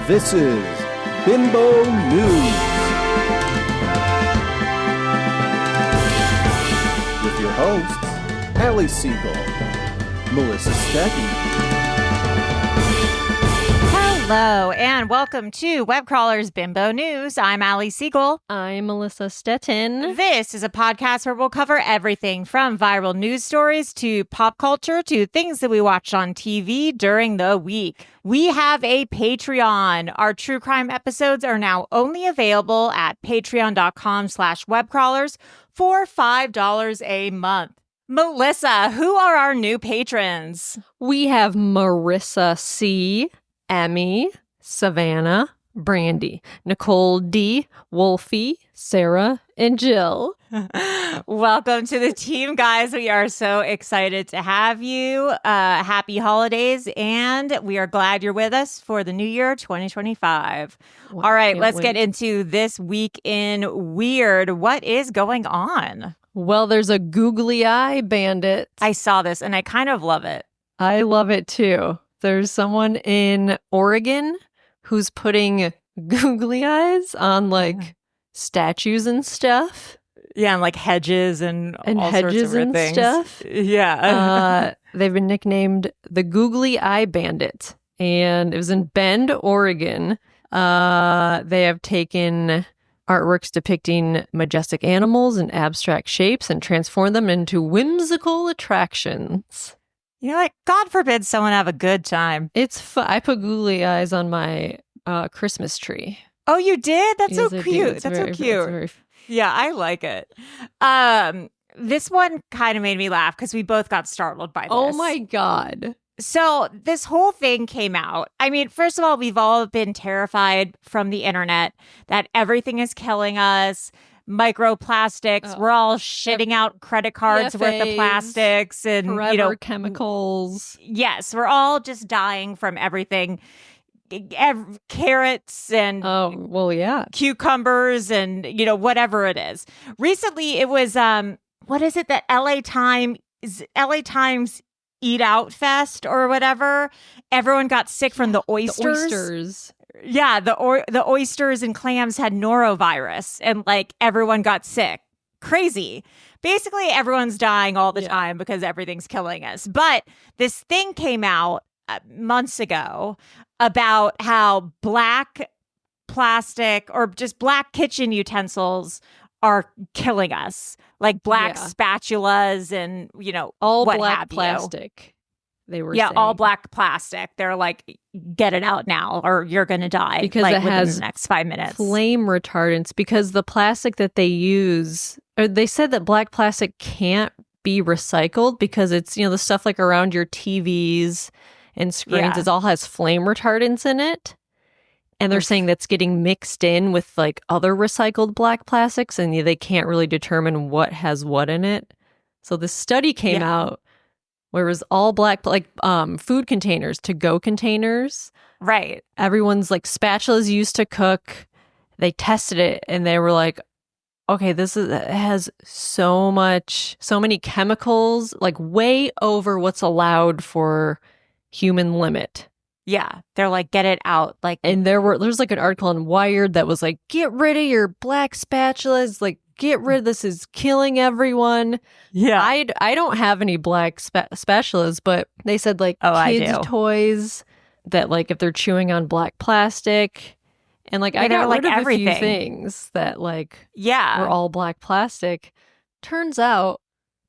This is Bimbo News with your hosts, Allie Siegel, Melissa Stetton. Hello, and welcome to Webcrawler's Bimbo News. I'm Allie Siegel. I'm Melissa Stetton. This is a podcast where we'll cover everything from viral news stories to pop culture to things that we watched on TV during the week. We have a Patreon. Our true crime episodes are now only available at patreon.com/webcrawlers for $5 a month. Melissa, who are our new patrons? We have Marissa C., Emmy, Savannah, Brandy, Nicole D., Wolfie, Sarah, and Jill. Welcome to the team, guys. We are so excited to have you. Happy holidays, and we are glad you're with us for the new year 2025. Well, all right, let's get into this week in weird. What is going on? Well, there's a googly eye bandit. I saw this, and I kind of love it. I love it, too. There's someone in Oregon who's putting googly eyes on, like, statues and stuff. Yeah, and, like, hedges and all hedges sorts of and things. stuff. Yeah. They've been nicknamed the Googly Eye Bandit, and it was in Bend, Oregon. They have taken artworks depicting majestic animals and abstract shapes and transformed them into whimsical attractions. You know what? God forbid someone have a good time. It's I put googly eyes on my Christmas tree. Oh, you did? That's Yes, so I do. cute. It's That's very, so cute. it's very... Yeah, I like it. This one kind of made me laugh because we both got startled by this. Oh my God. So this whole thing came out. I mean, first of all, we've all been terrified from the internet that everything is killing us. Microplastics. We're all shitting out credit cards worth of plastics and forever chemicals. Yes, we're all just dying from everything. Carrots and cucumbers and whatever it is. Recently, it was what is it that LA Times Eat Out Fest or whatever? Everyone got sick from the oysters. The oysters. Yeah, the oysters and clams had norovirus, and like everyone got sick. Crazy. Basically, everyone's dying all the time because everything's killing us. But this thing came out months ago about how black plastic or just black kitchen utensils are killing us, like black spatulas and all what black have plastic. They were saying. All saying. black plastic. They're like, get it out now or you're gonna die because like, it has within the next 5 minutes. Flame retardants, because the plastic that they use, or they said that black plastic can't be recycled because it's the stuff like around your TVs and screens. It all has flame retardants in it. And they're saying that's getting mixed in with like other recycled black plastics, and they can't really determine what has what in it. So this study came out where it was all black, like food containers, to-go containers. Right. Everyone's like spatulas used to cook. They tested it and they were like, okay, it has so many chemicals, like way over what's allowed for human limit. Yeah, they're like, get it out. Like, and there's like an article on Wired that was like, get rid of your black spatulas. Like, get rid of this, is killing everyone. Yeah, I don't have any black spatulas, but they said like kids' toys that like if they're chewing on black plastic, and like I got rid of everything. A few things that like were all black plastic. Turns out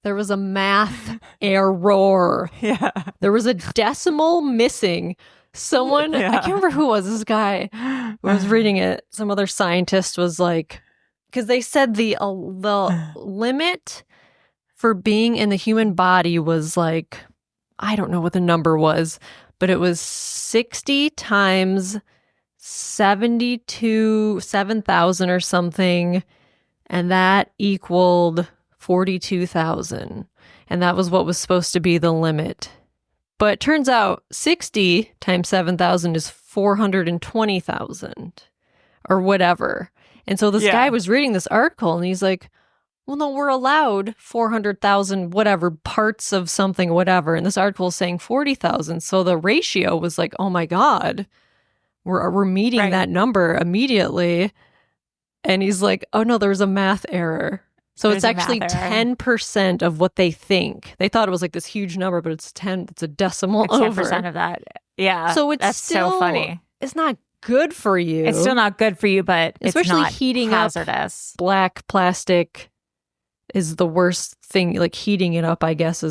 there was a math error. Yeah, there was a decimal missing. Someone, I can't remember who it was, this guy who was reading it. Some other scientist was like, because they said the limit for being in the human body was like, I don't know what the number was, but it was 60 times 7,000 or something. And that equaled 42,000. And that was what was supposed to be the limit. But it turns out 60 times 7,000 is 420,000 or whatever. And so this guy was reading this article and he's like, well, no, we're allowed 400,000 whatever parts of something, whatever. And this article is saying 40,000. So the ratio was like, oh my God, we're meeting Right. that number immediately. And he's like, oh no, there's a math error. So There's it's a math actually error. 10% of what they think. They thought it was like this huge number, but it's 10. It's a decimal It's over. 10% of that. Yeah. So it's that's still, so funny. It's not good for you. It's still not good for you, but Especially it's not heating up hazardous. black plastic is the worst thing. Like heating it up, I guess,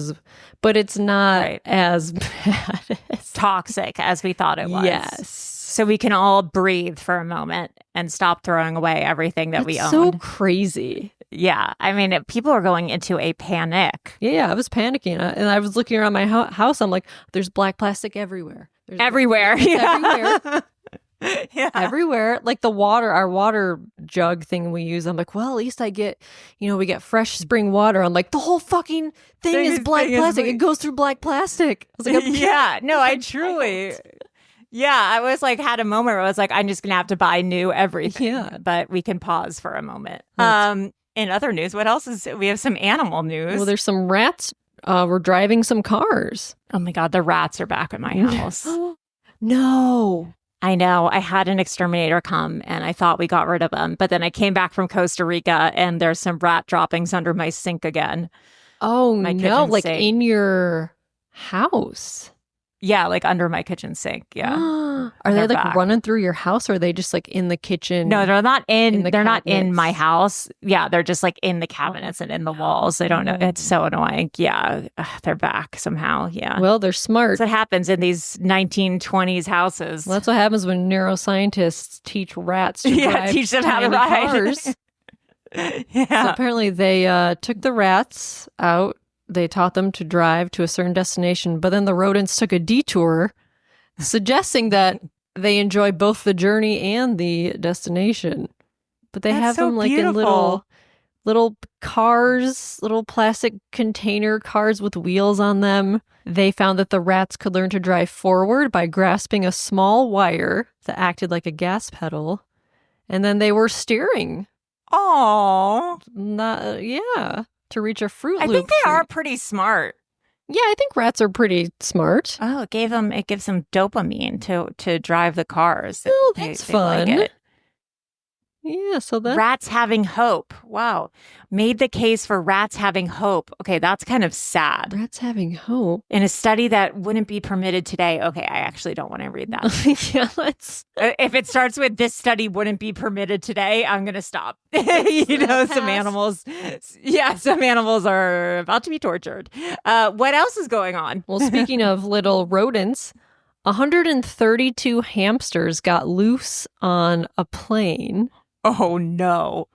but it's not Right. as bad as Toxic as we thought it was. Yes. So we can all breathe for a moment and stop throwing away everything that we That's own. so crazy. Yeah. I mean, people are going into a panic. Yeah, I was panicking. And I was looking around my house. I'm like, there's black plastic everywhere. There's Everywhere. It's Yeah. everywhere. Yeah. Everywhere. Like our water jug thing we use. I'm like, well, at least I get, we get fresh spring water. I'm like, the whole fucking thing is black plastic. It goes through black plastic. I was like, yeah. No, I truly. Yeah, I was like, had a moment where I was like, I'm just going to have to buy new everything. Yeah. But we can pause for a moment. That's- In other news, what else is, we have some animal news. well, there's some rats. We're driving some cars. Oh my God, the rats are back at my house. No. I know. I had an exterminator come and I thought we got rid of them. But then I came back from Costa Rica and there's some rat droppings under my sink again. Oh, My no. kitchen Like sink. in your house. Yeah, like under my kitchen sink. Yeah. Are they They're like back. running through your house or are they just like in the kitchen? No, they're not In the they're not in my cabinets. house. Yeah, they're just like in the cabinets and in the walls. I don't know. It's so annoying. Yeah, they're back somehow. Yeah. Well, they're smart. That's what happens in these 1920s houses. Well, that's what happens when neuroscientists teach rats to Yeah, drive teach them how to tiny ride. cars. So Yeah. apparently they took the rats out. They taught them to drive to a certain destination, but then the rodents took a detour, suggesting that they enjoy both the journey and the destination. But they That's have so them like in beautiful. little cars, little plastic container cars with wheels on them. They found that the rats could learn to drive forward by grasping a small wire that acted like a gas pedal, and then they were steering. Oh, To reach a Fruit I Loop think they tree. are pretty smart. Yeah, I think rats are pretty smart. Oh, it gives them dopamine to drive the cars. Oh, They- that's they like fun. it. Yeah, so that Rats having hope. Wow. Made the case for rats having hope. Okay, that's kind of sad. rats having hope. In a study that wouldn't be permitted today. Okay, I actually don't want to read that. Yeah, let's. If it starts with this study wouldn't be permitted today, I'm going to stop. Some pass. animals. Yeah, some animals are about to be tortured. What else is going on? Well, speaking of little rodents, 132 hamsters got loose on a plane. Oh, no.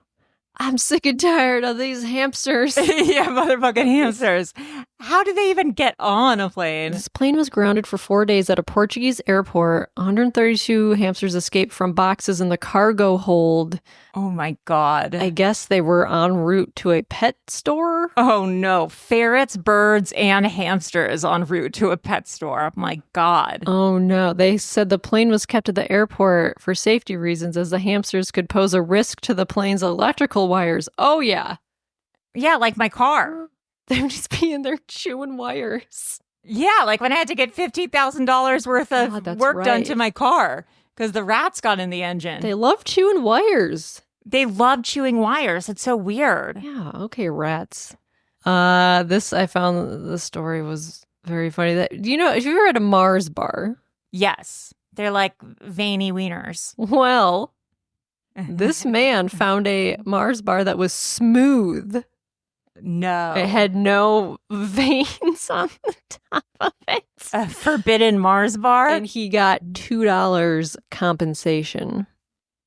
I'm sick and tired of these hamsters. Yeah, motherfucking hamsters. How do they even get on a plane? This plane was grounded for 4 days at a Portuguese airport. 132 hamsters escaped from boxes in the cargo hold. Oh my God. I guess they were en route to a pet store. Oh no. Ferrets, birds, and hamsters en route to a pet store. Oh my God. Oh no. They said the plane was kept at the airport for safety reasons as the hamsters could pose a risk to the plane's electrical wires. Oh yeah. Yeah, like my car. They would just be in there chewing wires. Yeah, like when I had to get $15,000 worth of God, that's work done right. to my car because the rats got in the engine. They love chewing wires. They love chewing wires. It's so weird. Yeah, okay, rats. I found the story was very funny. That have you ever had a Mars bar? Yes. They're like veiny wieners. Well, this man found a Mars bar that was smooth. No. It had no veins on the top of it. A forbidden Mars bar? And he got $2 compensation.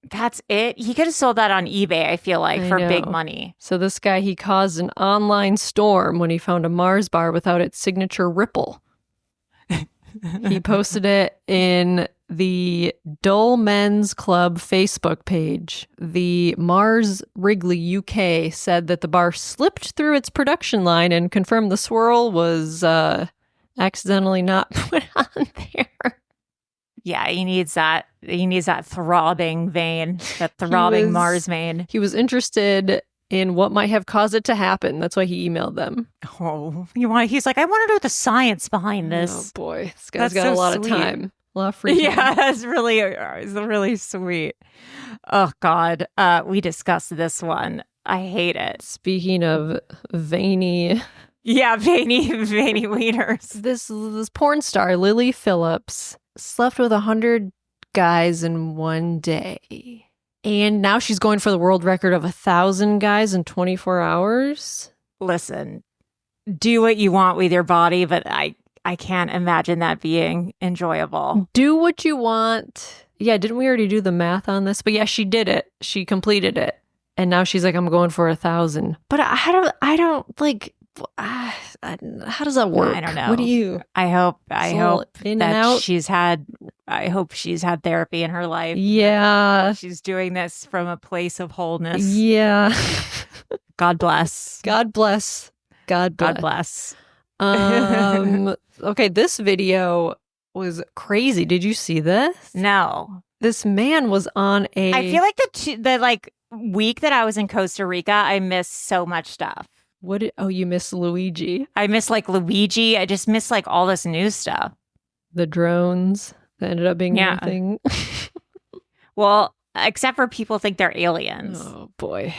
That's it? He could have sold that on eBay, I feel like, I for big know. money. So this guy, he caused an online storm when he found a Mars bar without its signature ripple. He posted it in the Dull Men's Club Facebook page. The Mars Wrigley UK said that the bar slipped through its production line and confirmed the swirl was accidentally not put on there. Yeah, he needs that. He needs that throbbing vein, that throbbing was- Mars vein. He was interested in what might have caused it to happen. That's why he emailed them. Oh, he's like, I want to know the science behind this. Oh boy, this guy's That's got so a lot sweet. of time. La free time. Yeah, it's really sweet. Oh God, we discussed this one. I hate it. Speaking of veiny, Yeah, veiny wieners. this porn star Lily Phillips slept with 100 guys in one day, and now she's going for the world record of 1,000 guys in 24 hours. Listen, do what you want with your body, but I can't imagine that being enjoyable. Do what you want. Yeah, didn't we already do the math on this? But yeah, she did it. She completed it. And now she's like, I'm going for 1,000. But I don't like, how does that work? I don't know. What do you? I hope in and that out? she's had therapy in her life. Yeah. She's doing this from a place of wholeness. Yeah. God bless. God bless. God bless. God bless. Okay, this video was crazy. Did you see this? No. This man was on a... I feel like the week that I was in Costa Rica, I missed so much stuff. You missed Luigi. I miss Luigi. I just miss all this new stuff. The drones that ended up being nothing. Well, except for people think they're aliens. Oh boy.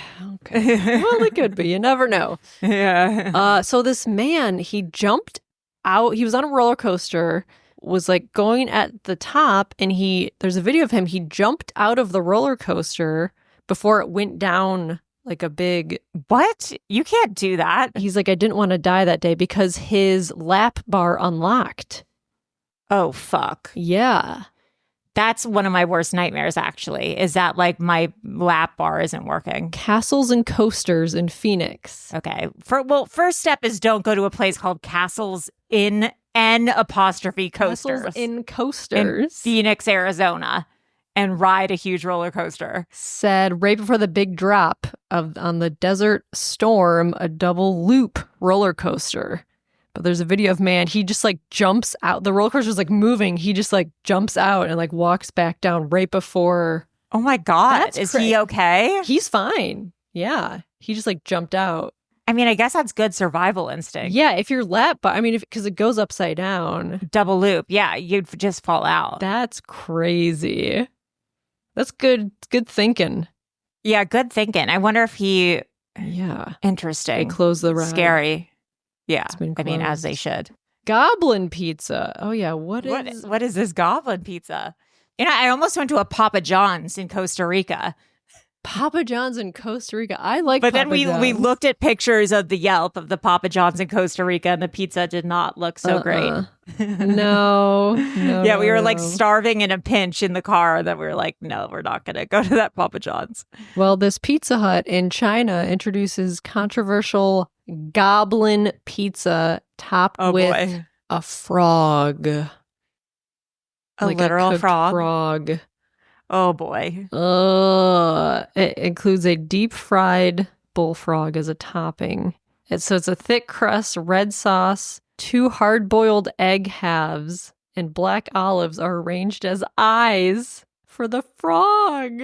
Okay. Well, it could be. You never know. Yeah. So this man, he jumped out. He was on a roller coaster, was going at the top, and there's a video of him. He jumped out of the roller coaster before it went down like a big... What? You can't do that. He's like, I didn't want to die that day because his lap bar unlocked. Oh, fuck. Yeah. That's one of my worst nightmares, actually, is that my lap bar isn't working. Castles and Coasters in Phoenix. Okay. First step is don't go to a place called Castles in N' Coasters. Castles in Coasters. In Phoenix, Arizona. And ride a huge roller coaster. Said right before the big drop on the Desert Storm, a double loop roller coaster. But there's a video of man, he just jumps out. The roller coaster's moving. He just jumps out and walks back down right before. Oh my God. Is he okay? He's fine. Yeah. He just jumped out. I mean, I guess that's good survival instinct. Yeah. If your lap, because it goes upside down. Double loop. Yeah. You'd just fall out. That's crazy. That's good thinking. Yeah, good thinking. I wonder if he... Yeah. Interesting. They closed the ride. Scary. Yeah. I mean, as they should. Goblin pizza. Oh, yeah. What is this goblin pizza? I almost went to a Papa John's in Costa Rica. Papa John's in Costa Rica. I like But Papa then John's. we looked at pictures of the Yelp of the Papa John's in Costa Rica, and the pizza did not look so great. No. Yeah, we were starving in a pinch in the car that we were like, no, we're not going to go to that Papa John's. Well, this Pizza Hut in China introduces controversial goblin pizza topped with a frog. A literal cooked frog. Oh, boy. It includes a deep fried bullfrog as a topping. So it's a thick crust, red sauce, 2 hard-boiled egg halves, and black olives are arranged as eyes for the frog.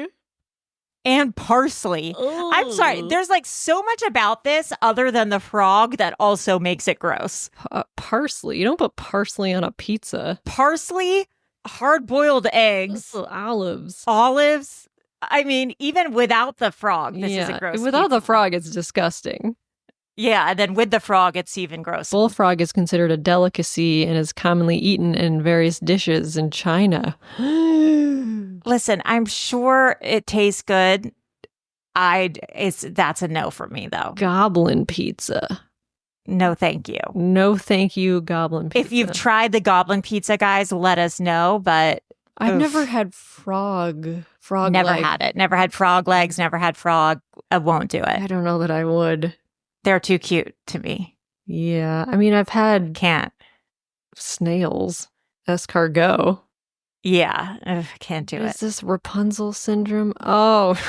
And parsley. Ugh. I'm sorry. There's so much about this other than the frog that also makes it gross. Parsley. You don't put parsley on a pizza. Parsley, hard-boiled eggs, olives. I mean, even without the frog, this is a gross Without pizza. the frog, it's disgusting. Yeah, and then with the frog, it's even gross. Bullfrog is considered a delicacy and is commonly eaten in various dishes in China. Listen, I'm sure it tastes good. That's a no for me, though. Goblin pizza. No, thank you. No, thank you, goblin pizza. If you've tried the goblin pizza, guys, let us know. But I've never had frog never leg. had it. Never had frog legs. Never had frog. I won't do it. I don't know that I would. They're too cute to me. Yeah, I mean, I've had Can't. snails, escargot. Yeah, I can't do Is it. this Rapunzel syndrome? Oh,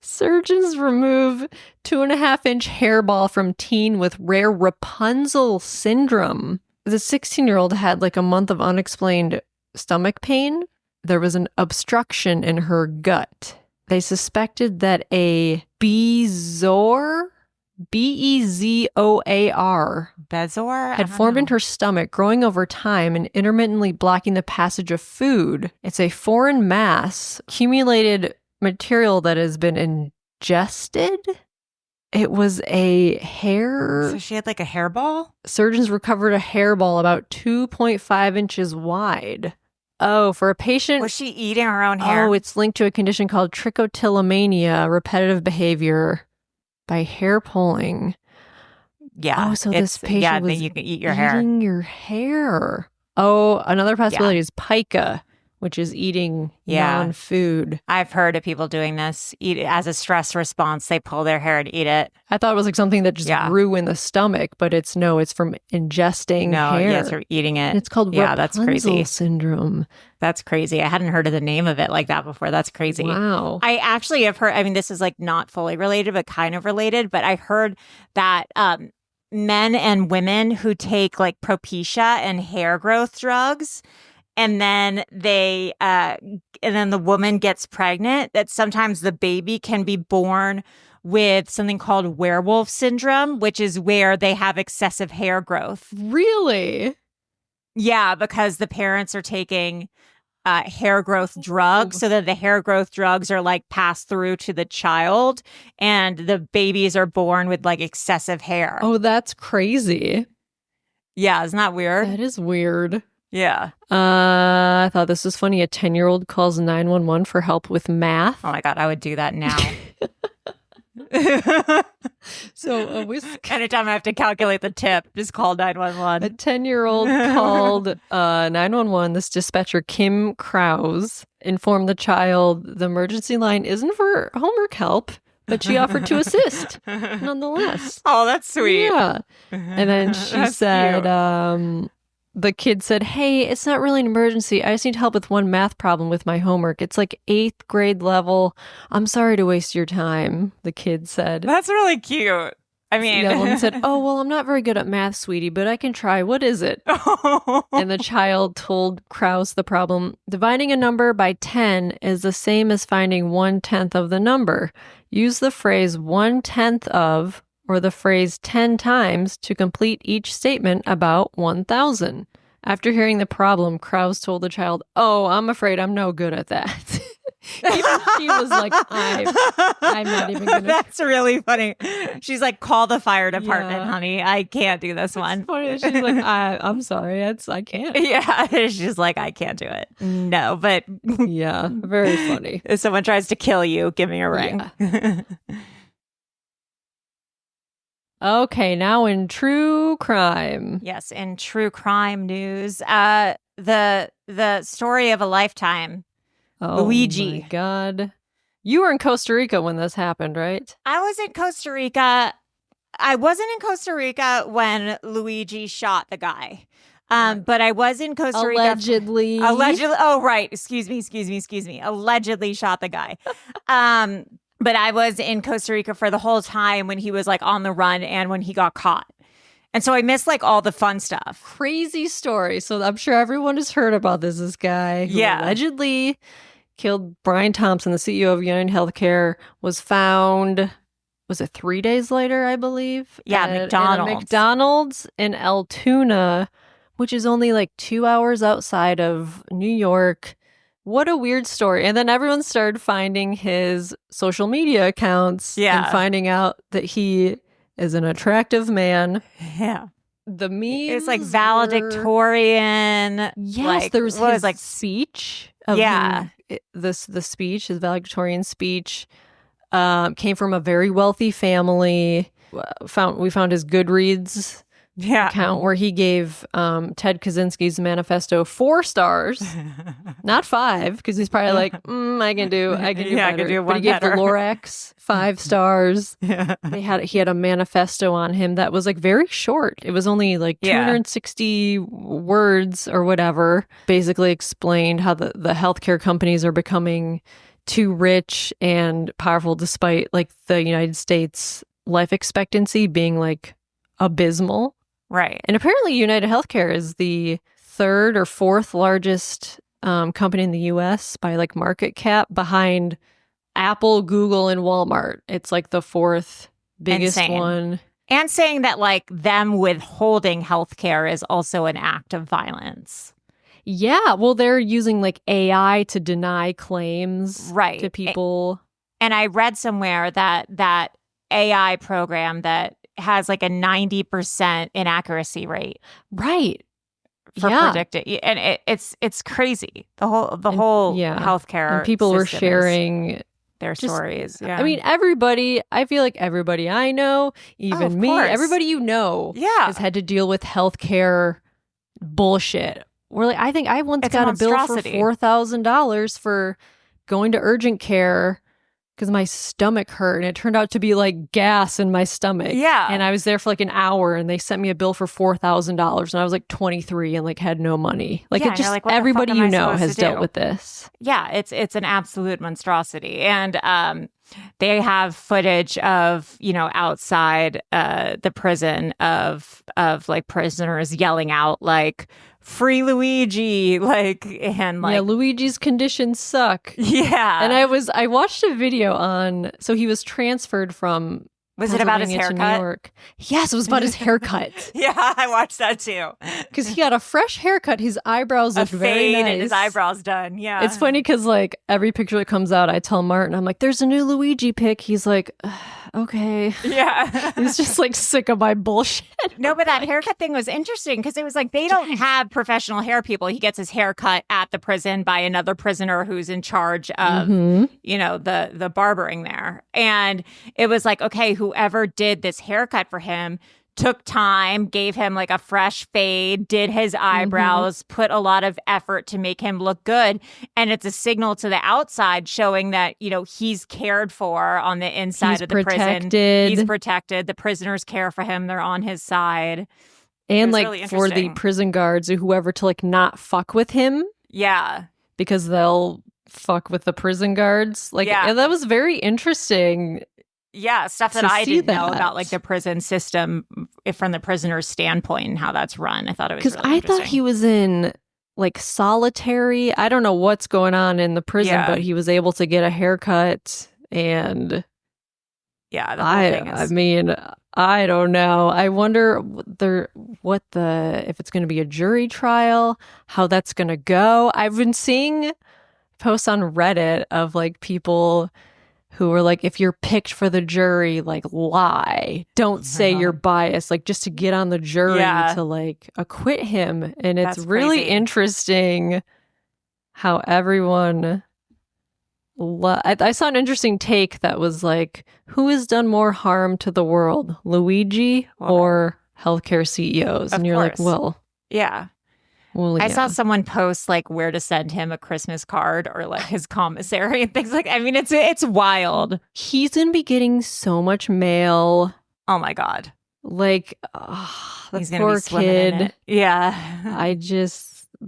surgeons remove 2.5-inch hairball from teen with rare Rapunzel syndrome. The 16-year-old had a month of unexplained stomach pain. There was an obstruction in her gut. They suspected that a bezoar Bezoar, Bezor had formed in her stomach, growing over time and intermittently blocking the passage of food. It's a foreign mass, accumulated material that has been ingested. It was a hair. So she had like a hairball? Surgeons recovered a hairball about 2.5 inches wide. Oh, for a patient. Was she eating her own hair? Oh, it's linked to a condition called trichotillomania, repetitive behavior by hair pulling. Yeah. Oh, so this patient was you can eat your eating your hair. Oh, another possibility is pica, which is eating non-food. I've heard of people doing this. Eat it as a stress response. They pull their hair and eat it. I thought it was like something that just grew in the stomach, but it's from ingesting hair. Yeah, it's from eating it. And it's called that's crazy. Syndrome. That's crazy. I hadn't heard of the name of it like that before. That's crazy. Wow. I actually have heard, I mean, this is like not fully related, but kind of related, but I heard that men and women who take like Propecia and hair growth drugs, and then and then the woman gets pregnant, that sometimes the baby can be born with something called werewolf syndrome, which is where they have excessive hair growth. Really? Yeah, because the parents are taking hair growth drugs, so that the hair growth drugs are like passed through to the child, and the babies are born with like excessive hair. Oh, that's crazy. Yeah, isn't that weird? That is weird. Yeah. I thought this was funny. A 10-year-old calls 911 for help with math. Oh my God, I would do that now. So anytime I have to calculate the tip, just call 911. A 10-year-old called 911. This dispatcher, Kim Krause, informed the child the emergency line isn't for homework help, but she offered to assist nonetheless. Oh, that's sweet. Yeah. And then she said, the kid said, "Hey, it's not really an emergency. I just need help with one math problem with my homework. It's like 8th grade level. I'm sorry to waste your time," the kid said. That's really cute. I mean, the woman said, "Oh, well, I'm not very good at math, sweetie, but I can try. What is it?" And the child told Krause the problem. Dividing a number by 10 is the same as finding 1/10 of the number. Use the phrase 1/10 of or the phrase 10 times to complete each statement about 1,000. After hearing the problem, Krause told the child, "Oh, I'm afraid I'm no good at that." Even she was like, I'm not even going to. That's really funny. She's like, "Call the fire department, honey. I can't do this one." Funny. She's like, I'm sorry. I can't. Yeah. She's like, "I can't do it." No, but. Yeah. Very funny. If someone tries to kill you, give me a ring. Yeah. Okay, now in true crime. Yes, in true crime news, the story of a lifetime. Luigi. My God. You were in Costa Rica when this happened, right? I was in Costa Rica. I wasn't in Costa Rica when Luigi shot the guy. But I was in Costa Rica. Allegedly. Oh, right. Excuse me. Allegedly shot the guy. But I was in Costa Rica for the whole time when he was like on the run and when he got caught. And so I missed like all the fun stuff. Crazy story. So I'm sure everyone has heard about this guy who allegedly killed Brian Thompson, the CEO of United Healthcare, was found, was it 3 days later, I believe? Yeah, McDonald's. At a McDonald's in Altoona, which is only like 2 hours outside of New York. What a weird story. And then everyone started finding his social media accounts and finding out that he is an attractive man. Yeah. The memes. It's like valedictorian. Yes, there was his like speech. The speech, his valedictorian speech, came from a very wealthy family. We found his Goodreads account where he gave Ted Kaczynski's manifesto 4 stars, not 5, because he's probably like, I can do better. I can do one but he gave better. the Lorax 5 stars. Yeah. He had a manifesto on him that was like very short. It was only like 260 words or whatever. Basically explained how the healthcare companies are becoming too rich and powerful, despite like the United States life expectancy being like abysmal. Right. And apparently United Healthcare is the 3rd or 4th largest company in the US by like market cap, behind Apple, Google, and Walmart. It's like the 4th biggest Insane. one. And saying that like them withholding healthcare is also an act of violence. Yeah, well, they're using like AI to deny claims Right. to people. And I read somewhere that AI program that has like a 90% inaccuracy rate Right. for predicting, and it's crazy. The whole healthcare and people were system is sharing their stories. Yeah. I mean, everybody, I feel like everybody I know, even me, course. everybody you know has had to deal with healthcare bullshit. We're like, I think I once got a bill for $4,000 for going to urgent care because my stomach hurt, and it turned out to be like gas in my stomach. Yeah. And I was there for like an hour, and they sent me a bill for $4,000, and I was like 23 and like had no money. Like, Yeah, it just, like, what the everybody fuck am you I know supposed has to dealt do? with this. Yeah, it's an absolute monstrosity. And they have footage of, outside the prison of like prisoners yelling out like "Free Luigi!" and Yeah, Luigi's conditions suck. Yeah. And I watched a video so he was transferred from Was it about his Pennsylvania to haircut? New York. Yes, it was about his haircut. Yeah, I watched that too. Because he got a fresh haircut. His eyebrows looked very nice. And his eyebrows done. Yeah. It's funny because like every picture that comes out, I tell Martin, I'm like, there's a new Luigi pic. He's like, okay. Yeah. He's just like sick of my bullshit. No, but that haircut thing was interesting because it was like they don't have professional hair people. He gets his hair cut at the prison by another prisoner who's in charge of, the barbering there. And it was like, okay, whoever did this haircut for him took time, gave him like a fresh fade, did his eyebrows, put a lot of effort to make him look good. And it's a signal to the outside showing that, he's cared for on the inside of the prison. He's protected. The prisoners care for him. They're on his side. And like really for the prison guards or whoever to like not fuck with him. Yeah. Because they'll fuck with the prison guards. Like, and that was very interesting. Yeah, stuff that I didn't know about like the prison system from the prisoner's standpoint and how that's run. I thought it was really interesting. I thought he was in like solitary. I don't know what's going on in the prison, but he was able to get a haircut and yeah, the whole thing is... I mean, I don't know. I wonder if it's going to be a jury trial, how that's going to go. I've been seeing posts on Reddit of like people who were like, if you're picked for the jury, like lie. Don't say you're biased, like just to get on the jury to like acquit him. And it's really interesting how everyone... I saw an interesting take that was like, who has done more harm to the world, Luigi or healthcare CEOs? And you're like, well... Yeah. Well, I saw someone post like where to send him a Christmas card or like his commissary and things like. I mean, it's wild. He's gonna be getting so much mail. Oh my god! Like, he's gonna poor be kid. In it. Yeah.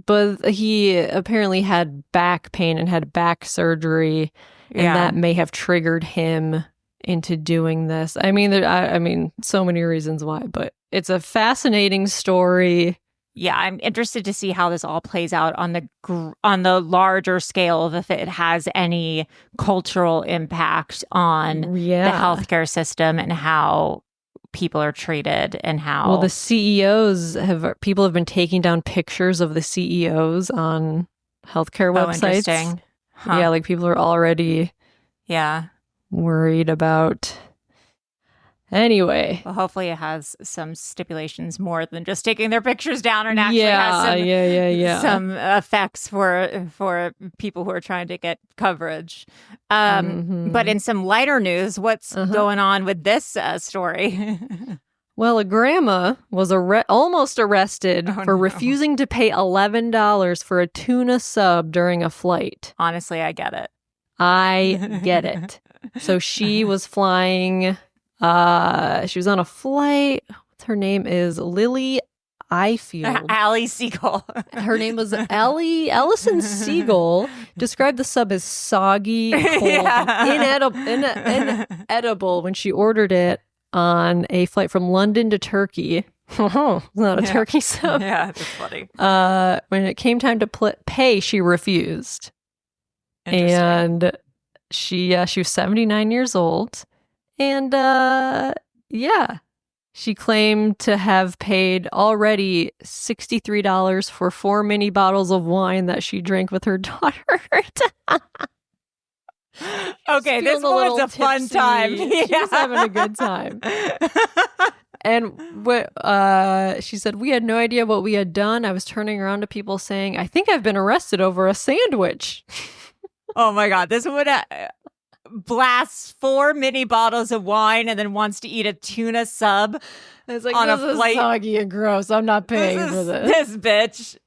But he apparently had back pain and had back surgery, and that may have triggered him into doing this. I mean, so many reasons why, but it's a fascinating story. Yeah, I'm interested to see how this all plays out on the larger scale of if it has any cultural impact on the healthcare system and how people are treated and how... Well, the CEOs people have been taking down pictures of the CEOs on healthcare websites. Interesting. Huh. Yeah, like people are already worried about... Anyway. Well, hopefully it has some stipulations more than just taking their pictures down and actually has some effects for people who are trying to get coverage. But in some lighter news, what's going on with this story? Well, a grandma was almost arrested for refusing to pay $11 for a tuna sub during a flight. Honestly, I get it. I get it. So she was flying... she was on a flight. Her name is Lily Ifield. Allie Siegel. Her name was Ellison Siegel. Described the sub as soggy, cold, inedible when she ordered it on a flight from London to Turkey. Oh, not a turkey sub. Yeah, that's funny. When it came time to pay, she refused. And she was 79 years old. And yeah, she claimed to have paid already $63 for 4 mini bottles of wine that she drank with her daughter. Okay, this one's a fun time. She's having a good time. And she said, we had no idea what we had done. I was turning around to people saying, I think I've been arrested over a sandwich. Oh my God. This woman blasts 4 mini bottles of wine and then wants to eat a tuna sub It's like, on this a is flight. soggy and gross. I'm not paying for this. This bitch.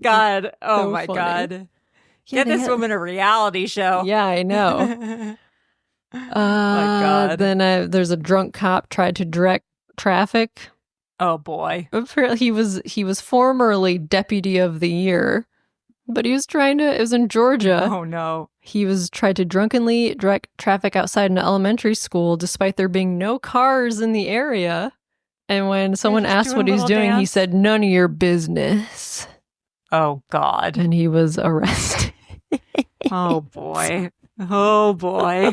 God. Oh So my funny. God. Yeah, Get this woman a reality show. Yeah, I know. Oh my God. Then there's a drunk cop tried to direct traffic. Oh boy. Apparently he was formerly deputy of the year, but he was it was in Georgia. Oh no. He was tried to drunkenly direct traffic outside an elementary school despite there being no cars in the area. And when someone just asked doing what a he's little doing, he dance? said, none of your business. Oh God. And he was arrested. Oh boy. Oh boy.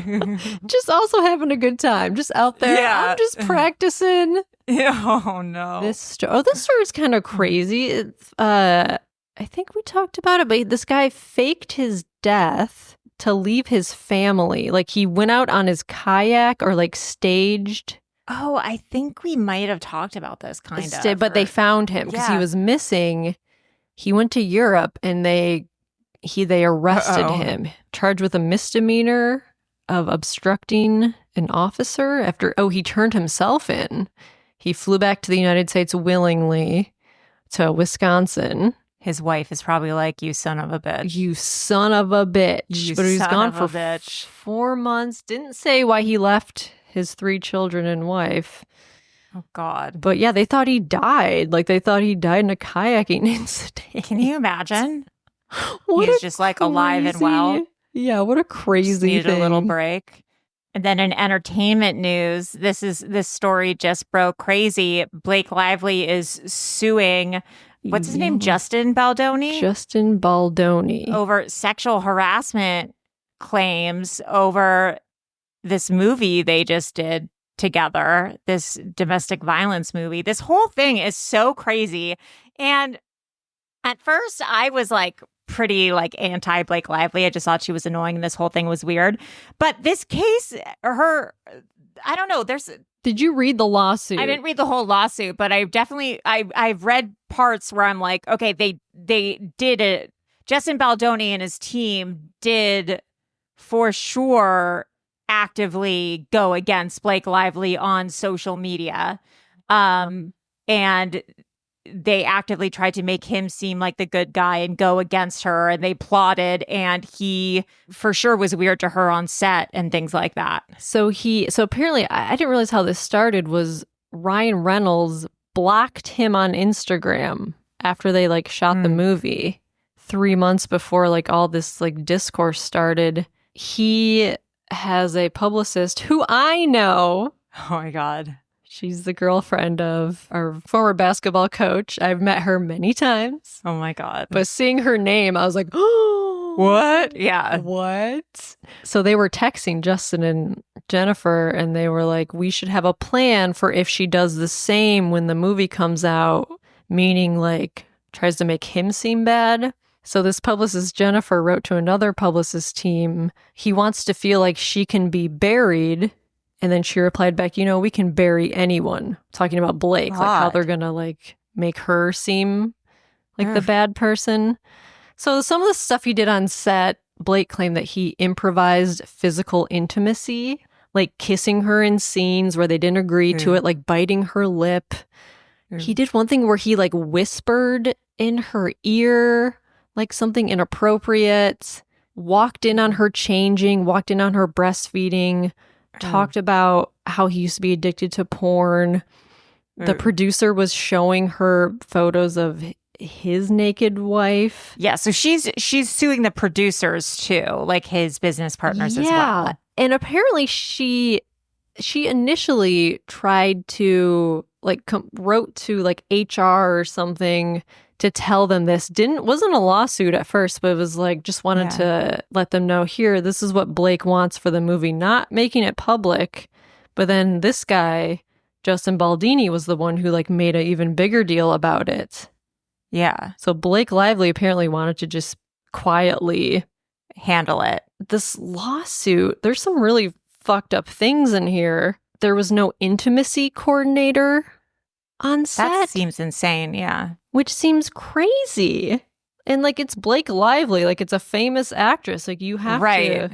Just also having a good time. Just out there. Yeah. I'm just practicing. Oh no. This story is kind of crazy. It's, I think we talked about it, but this guy faked his death to leave his family. Like he went out on his kayak or like staged. Oh, I think we might have talked about this kind of. But they found him because he Yeah. was missing. He went to Europe and they arrested him, charged with a misdemeanor of obstructing an officer after he turned himself in. He flew back to the United States willingly to Wisconsin. His wife is probably like, you son of a bitch. You son of a bitch. You But he's son gone of for a bitch. 4 months. Didn't say why he left his 3 children and wife. Oh God. But yeah, they thought he died. Like they thought he died in a kayaking incident. Can you imagine? What He's a just like alive and well. crazy- Yeah, what a Just crazy needed thing. a little break. And then in entertainment news, this story just broke crazy. Blake Lively is suing, what's his name? Justin Baldoni? Justin Baldoni. Over sexual harassment claims over this movie they just did together, this domestic violence movie. This whole thing is so crazy. And at first I was like pretty like anti Blake Lively. I just thought she was annoying and this whole thing was weird. But this case, I don't know, Did you read the lawsuit? I didn't read the whole lawsuit, but I've read parts where I'm like, okay, they did it. Justin Baldoni and his team did for sure actively go against Blake Lively on social media. And they actively tried to make him seem like the good guy and go against her, and they plotted, and he for sure was weird to her on set and things like that. So apparently, I didn't realize how this started, was Ryan Reynolds blocked him on Instagram after they like shot the movie 3 months before like all this like discourse started. He has a publicist who I know. Oh my God. She's the girlfriend of our former basketball coach. I've met her many times. Oh my God. But seeing her name, I was like, oh, What? Yeah. what? So they were texting Justin and Jennifer, and they were like, we should have a plan for if she does the same when the movie comes out, meaning like tries to make him seem bad. So this publicist, Jennifer, wrote to another publicist team, he wants to feel like she can be buried. And then she replied back, we can bury anyone. Talking about Blake, like how God. they're going to like make her seem like the bad person. So some of the stuff he did on set, Blake claimed that he improvised physical intimacy, like kissing her in scenes where they didn't agree to it, like biting her lip. He did one thing where he like whispered in her ear, like something inappropriate, walked in on her changing, walked in on her breastfeeding, talked about how he used to be addicted to porn. The producer was showing her photos of his naked wife. Yeah, so she's suing the producers too, like his business partners as well. And apparently she initially tried to like wrote to like HR or something to tell them this. Wasn't a lawsuit at first, but it was like just wanted to let them know, here, this is what Blake wants for the movie, not making it public, But then this guy, Justin Baldini, was the one who like made an even bigger deal about it. Yeah. So Blake Lively apparently wanted to just quietly handle it. This lawsuit, there's some really fucked up things in here. There was no intimacy coordinator on set. That seems insane, yeah. Which seems crazy. And like it's Blake Lively, like it's a famous actress. Like you have to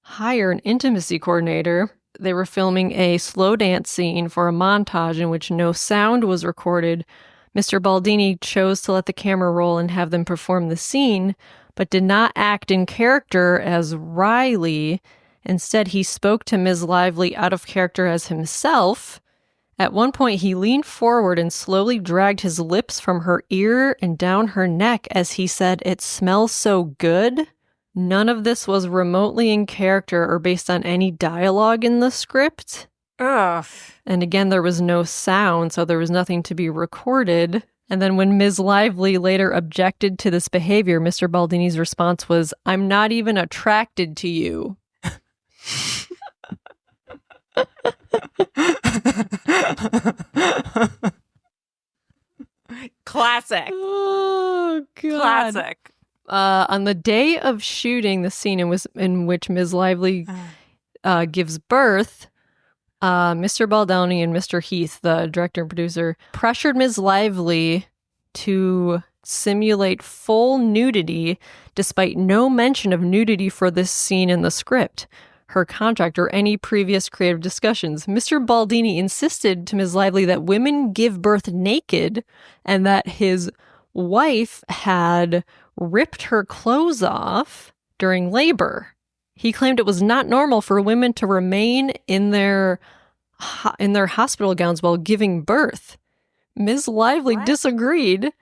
hire an intimacy coordinator. They were filming a slow dance scene for a montage in which no sound was recorded. Mr. Baldini chose to let the camera roll and have them perform the scene, but did not act in character as Riley. Instead, he spoke to Ms. Lively out of character as himself. At one point, he leaned forward and slowly dragged his lips from her ear and down her neck as he said, "It smells so good." None of this was remotely in character or based on any dialogue in the script. Ugh. And again, there was no sound, so there was nothing to be recorded. And then when Ms. Lively later objected to this behavior, Mr. Baldini's response was, "I'm not even attracted to you." Classic. Oh, God. Classic. On the day of shooting the scene in which Ms. Lively gives birth, Mr. Baldoni and Mr. Heath, the director and producer, pressured Ms. Lively to simulate full nudity despite no mention of nudity for this scene in the script, her contract, or any previous creative discussions. Mr. Baldini insisted to Ms. Lively that women give birth naked and that his wife had ripped her clothes off during labor. He claimed it was not normal for women to remain in their hospital gowns while giving birth. Ms. Lively disagreed,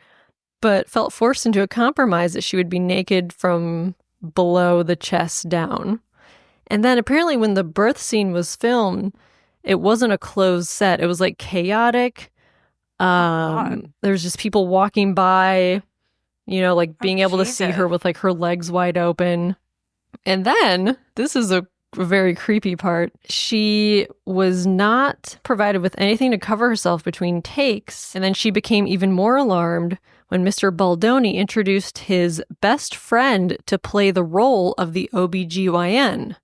but felt forced into a compromise that she would be naked from below the chest down. And then apparently when the birth scene was filmed, it wasn't a closed set. It was like chaotic. There's just people walking by, you know, like being able to see her with like her legs wide open. And then, this is a very creepy part, she was not provided with anything to cover herself between takes. And then she became even more alarmed when Mr. Baldoni introduced his best friend to play the role of the OBGYN.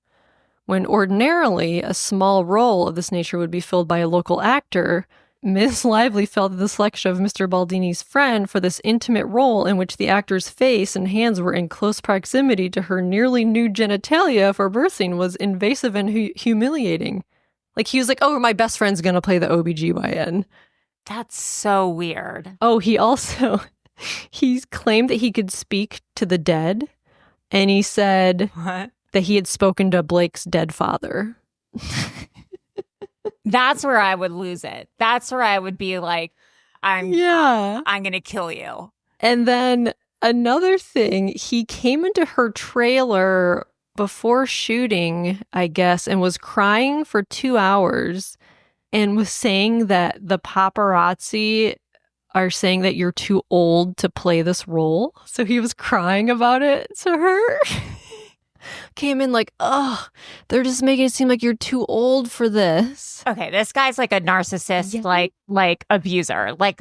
When ordinarily a small role of this nature would be filled by a local actor, Ms. Lively felt that the selection of Mr. Baldini's friend for this intimate role in which the actor's face and hands were in close proximity to her nearly nude genitalia for birth scene was invasive and humiliating. Like, he was like, "Oh, my best friend's gonna play the OBGYN. That's so weird. Oh, he claimed that he could speak to the dead, and he said that he had spoken to Blake's dead father. That's where I would lose it. That's where I would be like, I'm going to kill you. And then another thing, he came into her trailer before shooting, I guess, and was crying for 2 hours and was saying that the paparazzi are saying that you're too old to play this role. So he was crying about it to her. Came in like, "Oh, they're just making it seem like you're too old for this." Okay, this guy's like a narcissist, like abuser. Like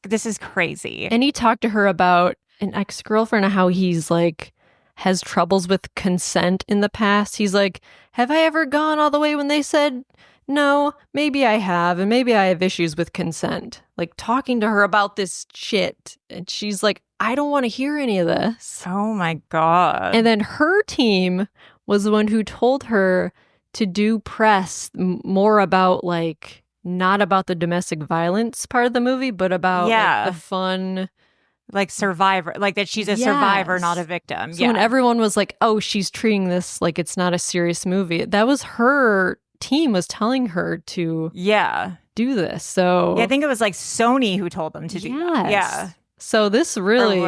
this is crazy. And he talked to her about an ex-girlfriend and how he's like has troubles with consent in the past. He's like, "Have I ever gone all the way when they said no? Maybe I have, and maybe I have issues with consent." Like talking to her about this shit, and she's like, "I don't want to hear any of this." Oh my God. And then her team was the one who told her to do press more about like, not about the domestic violence part of the movie, but about like, the fun. Like survivor, like that she's a survivor, not a victim. So when everyone was like, "Oh, she's treating this like it's not a serious movie," that was her team was telling her to do this. So I think it was like Sony who told them to do that. Yeah. So this really,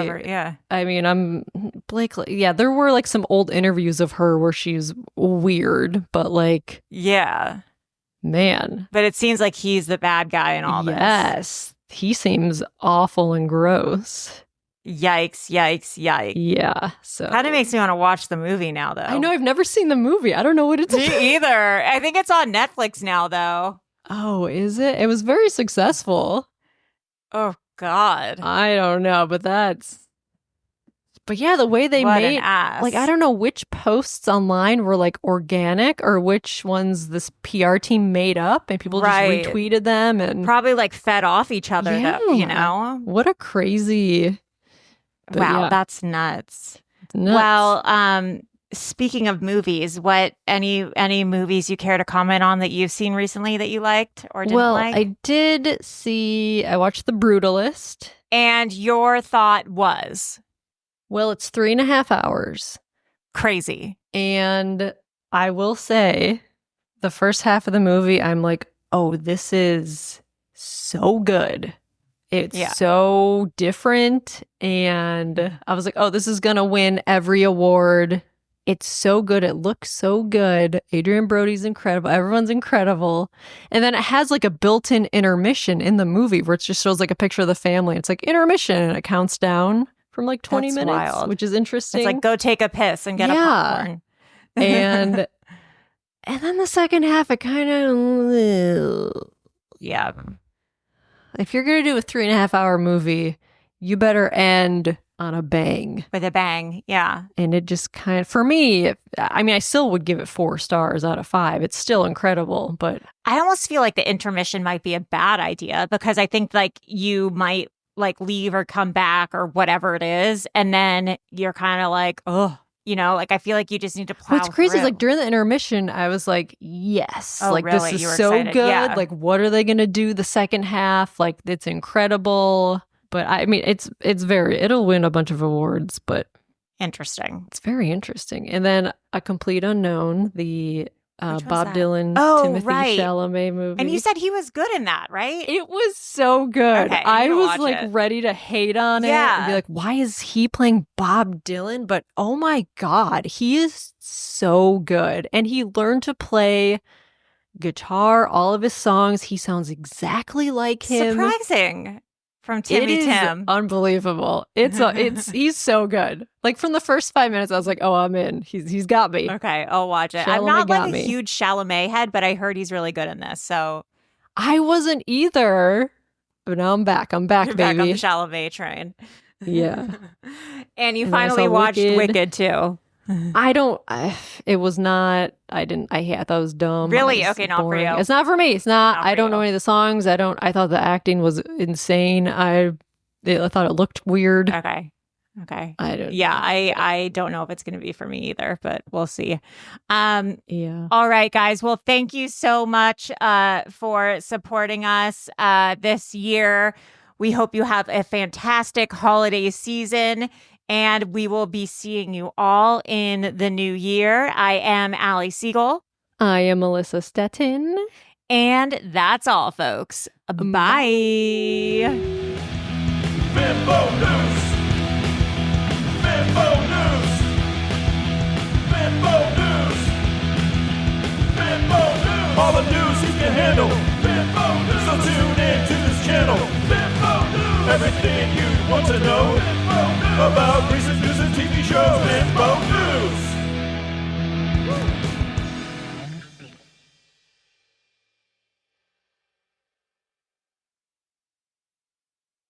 I mean, Blake, there were like some old interviews of her where she's weird, but like, man. But it seems like he's the bad guy in all this. Yes. He seems awful and gross. Yikes, yikes, yikes. Yeah. So Kind of makes me want to watch the movie now, though. I know I've never seen the movie. I don't know what it's about. Me either. I think it's on Netflix now, though. Oh, is it? It was very successful. Oh, God. I don't know, but yeah, the way they What made an ass. like I don't know which posts online were like organic or which ones this PR team made up and people Right. just retweeted them and Probably like fed off each other, though, you know? What a crazy but Wow, yeah, that's nuts. it's nuts. Well, speaking of movies, any movies you care to comment on that you've seen recently that you liked or didn't like? I watched The Brutalist. And your thought was Well, it's 3.5 hours. crazy. And I will say, the first half of the movie, I'm like, oh, this is so good. It's so different. And I was like, oh, this is going to win every award. It's so good. It looks so good. Adrian Brody's incredible. Everyone's incredible. And then it has like a built-in intermission in the movie where it just shows like a picture of the family. It's like intermission and it counts down from like 20 That's minutes, wild. which is interesting. It's like go take a piss and get a popcorn. and then the second half, it kind of Yeah. if you're gonna do a 3.5 hour movie, you better end on a bang. With a bang. Yeah. And it just kind of, for me, I mean, I still would give it 4 stars out of 5. It's still incredible, but I almost feel like the intermission might be a bad idea because I think like you might like leave or come back or whatever it is. And then you're kind of like, oh, you know, like I feel like you just need to plow what's crazy is through. like during the intermission, I was like, yes, Oh, like really? this You is were so excited? good. Yeah. Like, what are they going to do the second half? Like, it's incredible. But I mean, it'll win a bunch of awards, but Interesting. it's very interesting. And then A Complete Unknown, the one's Bob that? Dylan, Oh, Timothy right. Chalamet movie. And you said he was good in that, right? it was so good. Okay, I I'm gonna was watch like it. ready to hate on it Yeah. and be like, why is he playing Bob Dylan? But oh my God, he is so good. And he learned to play guitar, all of his songs. He sounds exactly like him. Surprising from Timmy It is Tim. unbelievable. He's so good. Like from the first 5 minutes, I was like, oh, I'm in. He's got me. Okay, I'll watch it. I'm Chalamet not got like a me. huge Chalamet head, but I heard he's really good in this. So I wasn't either, but now I'm back. I'm back, you're baby. back on the Chalamet train. Yeah. And you And I finally saw watched Wicked. Wicked too. It was not, I thought it was dumb. Really? It was Okay, not for boring. you. It's not for me. It's not. Not I for don't know you. any of the songs. I thought the acting was insane. I thought it looked weird. Okay. I don't Yeah, I don't know if it's going to be for me either, but we'll see. Yeah. All right, guys. Well, thank you so much for supporting us this year. We hope you have a fantastic holiday season, and we will be seeing you all in the new year. I am Allie Siegel, I am Melissa Stettin. and that's all, folks. Bye. Bimbo News! Bimbo News! Bimbo News! Bimbo News! All the news you can handle. Bimbo News! So tune in to this channel. Bimbo News! Everything you want to know about recent news.